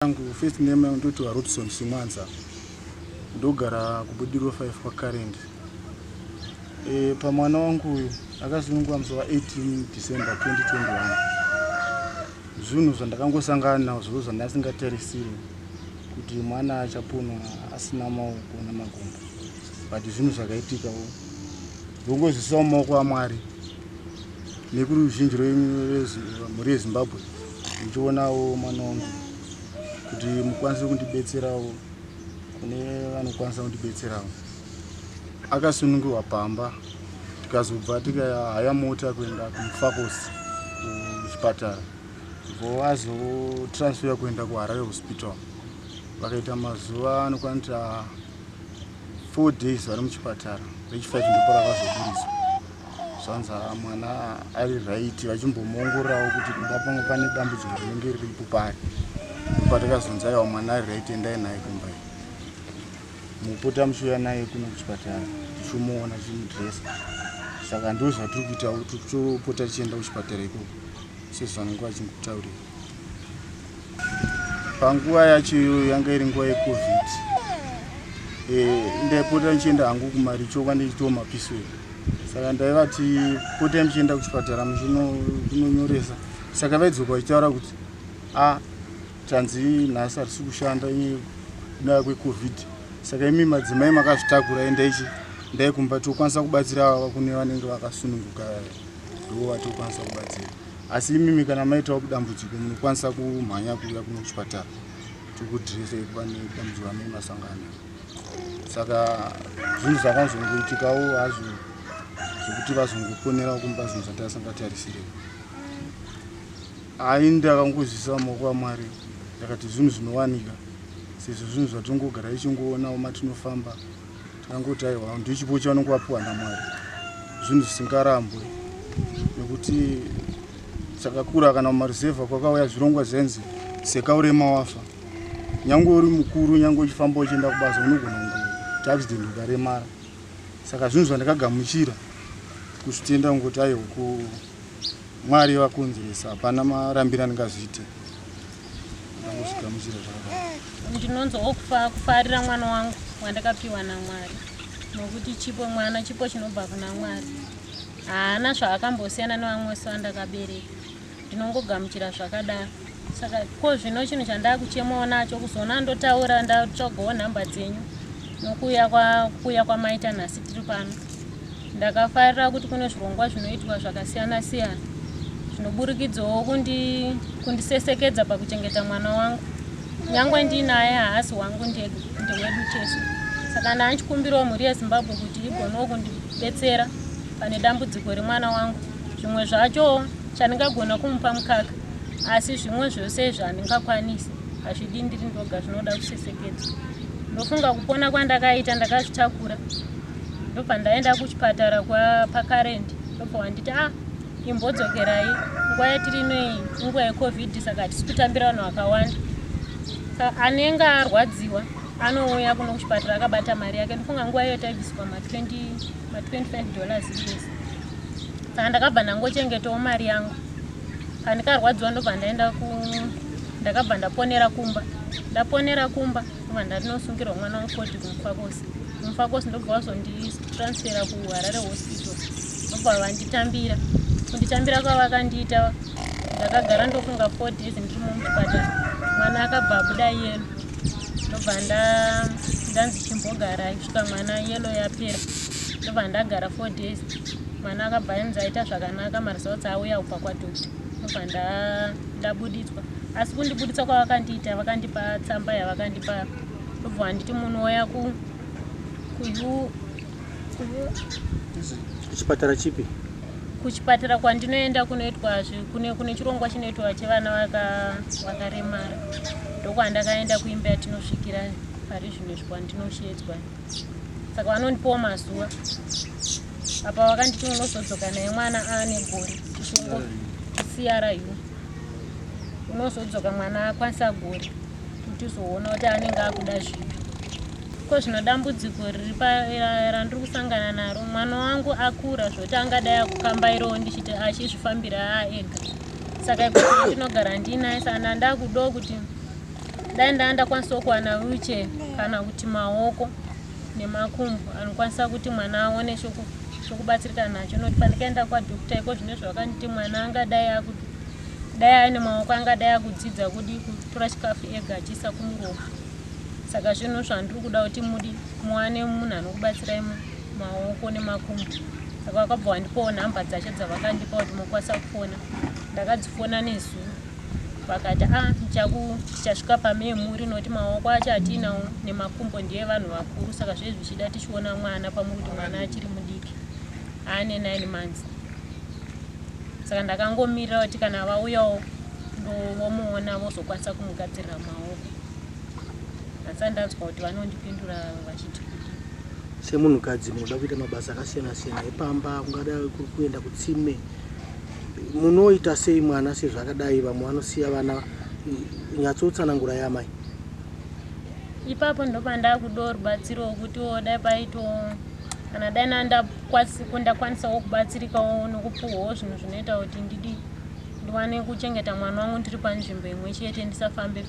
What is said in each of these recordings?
First name ndoti VaRobson Simwanza. Ndogara kuBudiriro 5 kwa current. Pamwana wangu uyu akazunungwa musi wa18 December 2021. Zvinhu zvandakangosangana nazvo zvandasingatarisiri kuti mwana achaponwa asina mawoko nemakumbo. But zvinhu zvakaitika ndongozvisawo mumaoko aMwari nekuruzhinji muri Zimbabwe. Ndichionawo mwana wangu kuti mukwanise kundibetserawo kune vanokwanisa kundibetserawo. Akasunungirwa pamba tikazobva tikahaya mota kuenda kuMufakosi kuchipatara azotransfera kuenda kuHarare hospital. Vakaita mazuva anokwanita 4 days vari muchipatara. Rechi 5 ndipo rakazoburiswa. Zvanza mwana ari right vachimbomuongororawo kuti kungapanga pane dambudziko rinenge riripo pari. Patakazonzaiwa mwana ari right endai naye kumba. Mupota muchiuya naye kuno kuchipatara tichimuona chimudresa. Saka ndizvo zvatiri kuita kuti topota tichienda kuchipatara ikoko sezvanenge vachingutaurira. Panguva yacho yanga iri nguva yeCovid. Ndaipota ndichienda hangu kuMaricho kwandichitiwo mapiswei. Saka ndaivati potai muchienda kuchipatara muchinonyoresa. Saka vaidzoka vachitaura kuti tanzi nhasi harisi kushanda nekuda kweCovid. Saka imi madzimai makazvitakura endai kumba tokwanisa kubatsira kune vanenge vakasununguka ndo vatokwanisa kubatsira. Asi imi kana maitawo dambudziko munokwanisa kumhanya kuuya kuno kuchipatara tokudhiresa pane dambudziko ramunenge masangana. Saka zvinhu zvakazongoitikawo hazvo zvokuti vazongoponerawo kumba zvinhu zvatasingatarisire. Ndakangozvisa mumaoko aMwari ndakati zvinhu zvinowanika sezvo zvinhu zvatongogara tichingoona matinofamba takangoti aiwa ndichipo chaunenge wapiwa naMwari zvinhu zvisingarambwe nekuti chakakura kana mumaruzevha kwakauya zvirongwa zvenzi sekaurema wafa. Nyange uri mukuru nyange uchifamba uchienda kubasa unogona kuti accident ukaremara. Saka zvinhu zvandakagamuchira kusitenda ngoti aiwa Mwari vakonzeresa hapana marambiro andingazviite. Ndangozvigamuchira zvakadaro. Ndinonzwa kufarira mwana wangu wandakapiwa naMwari nokuti chipo mwana chipo chinobva kuna Mwari. Haana zvaakambosiyana nevamwe vandakabereka. Ndinongogamuchira zvakadaro. Saka ko zvino chinhu chandakuchemawo nacho kuzoona ndotaura ndatsvagawo nhamba dzenyu nokuuya kwamaita nhasi tiri pano. Ndakafarira kuti kune zvirongwa zvinoitwa zvakasiyana siyana zvinoburikidzawo kundisesekedza pakuchengeta mwana wangu. Nyangwe ndinaye haasi wangu ndewedu chesu. Saka ndachikumbirawo mhuri yeZimbabwe kuti igonewo kundibetsera pane dambudziko remwana wangu. Zvimwe zvacho chandingagona kumupa mukaka asi zvimwe zvose zvandingakwanisi hazvidi ndiri ndoga zvinoda kusesekedza. Ndofunga kupona kwandakaita ndakazvitakura. Ndobva ndaenda kuchipatara paCurrent ndobva wanditi imbodzokerai nguva yatiri inoyi inguva yeCovid saka hatisi kutambira vanhu vakawanda. Anenge arwadziwa anouya kuno kuchipatara akabata mari yake. Ndofunga nguva iyo taibviswa $25 vese. Saka ndakabva ndangochengetawo mari yangu. Pandikarwadziwa ndobva ndakabva ndaponera kumba. Ndaponera kumba ndobva ndatinosungirwa mwana wangu koti kuMufakosi. Mufakosi ndobva wazonditransfera kuHarare hospital. Ndobva vanditambira. Kunditambira kwavakandiita ndakagara ndofunga 4 days ndiri muchipatara. Mwana akabva abuda yelo. Ndobva ndanzi chimbogara kusvika mwana yelo yapera. Ndobva ndagara 4 days. Mwana akabva anzi aita zvakanaka maresults auya kubva kwadhokita. Ndobva ndabuditswa. Asi kundibuditsa kwavakandiita vakandipa tsamba yavakandipa. Ndobva vanditi munoya kuchipatara chipi? Kuchipatara kwandinoenda kunoitwa kune chirongwa chinoitwa chevana vakaremara. Ndokwandakaenda kuimba yatinosvikira pari zvino kwandinoshedzwa. Saka vanondipawo mazuva. Apa vakanditi unozodzoka naye mwana ane gori CRU. Unozodzoka mwana akwanisa gori kuti uzoona kuti anenge akuda zvipi. Ko zvino dambudziko randiri kusangana naro mwana wangu akura zvoti angadai kukambairawo ndichiti achizvifambira ega. Saka ikuti ndinogara ndinaye sana ndakudawo kuti dai ndakwanisa kuwana wheelchair kana kuti mawoko nemakumbo anokwanisa kuti mwana aone chokubatsirika nacho. Noti pandikaenda kwadhokota iko zvine zvakanditi mwana angadai ane maoko angadai akudzidza kudi kutora chikafu ega achiisa kumuromo. Saka zvinhu zvandiri kuda kuti muwane munhu anokubatsirai maoko nemakumbo. Saka vakabva vandipawo nhamba dzacho dzavakandipa kuti mukwanisa kufona. Ndakadzifona nezuro vakati tichasvika pamemuri noti maoko acho atinawo nemakumbo ndiye vanhu vakuru. Saka zvezvi zvichida tichiona mwana pamukuti mwana achiri mudiki ane 9 months. Saka ndakangomirira kuti kana vauyawo ndovomuona vozokwanisa kumugadzirira maoko. Asi ndanzwa kuti vanondipindura vachiti semunhukadzi munoda kuita mabasa akasiyana-siyana epamba, kungada kuenda kutsime, munoita sei mwana sezvakadai? Vamwe vanosiya vana. Nyatsotsanangura yaMai. Ipapo ndopandaakudo rubatsiro kuti dai paito kana dai ndakwanisawo kubatsirikawo nokupuwawo zvinhu zvinoita kuti ndiwane kuchengeta mwana wangu ndiri panzvimbo imwe chete ndisafambe.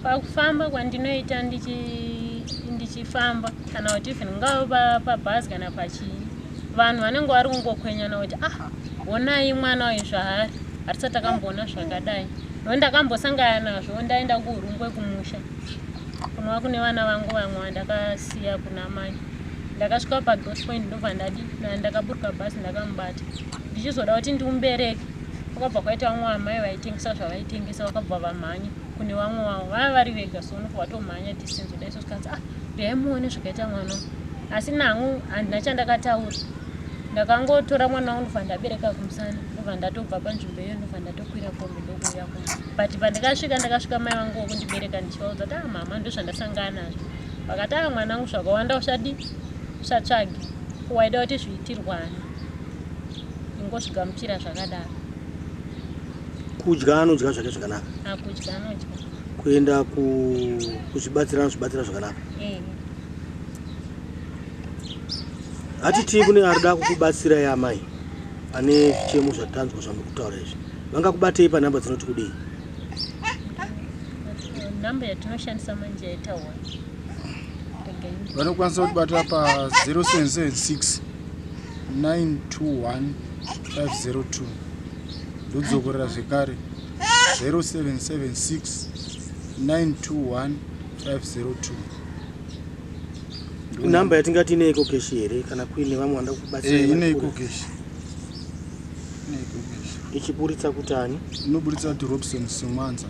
Pakufamba kwandinoita ndichifamba kana kuti even ngava pabhazi kana pachii, vanhu vanenge vari kungokwenyana kuti honai mwana wayo zvaari hatisati takamboona zvakadai. Ndakambosangana nazvo ndaenda kuRungwe kumusha kunova kune vana vangu vamwe vandakasiya kunaMai. Ndakasvika paGross Point ndobva ndakaburuka bhazi ndakamubata ndichizoda kuti ndimubereke. Kwakabva kwaita vamwe vamai vaitengesa zvavaitengesa vakabva vamhanya kune vamwe vavo vava vari vega. So unobva watomhanya distance kudai. So tikanzi regai muone zvakaita mwana. Asi nangu handina chandakataura. Ndakangotora mwana wangu ndobva ndabereka kumusana ndobva ndatobva panzvimbo iyo ndobva ndatokwira kombi ndokuuya kuno. But ndakasvika mai vangu wokundibereka ndichivaudza kuti mama ndozvandasangana nazvo. Vakati mwana wangu zvakawanda usatsvage waida kuti zviitirwane, ingozvigamuchira zvakadaro. Kudya anodya zvake zvakanaka. Kudya anodya. Kuenda kuzvibatsira zvakanaka. Hatiti kune arida kukubatsira yaMai ane zvichemo zvatanzwa zvamukutaura izvi, vangakubatei panhamba dzinoti kudii? Nhamba yatinoshandisa manje yaitawa vanokwanisa kutibatira pa 0776 921 502. Ndodzokorera zvekare 0776 921 502. Nhamba yatingati ine iko keshi here kana kuine vamwe vanda kubatsira? Ine iko keshi. Ichiburitsa kutani? Inoburitsa VaRobson Simwanza.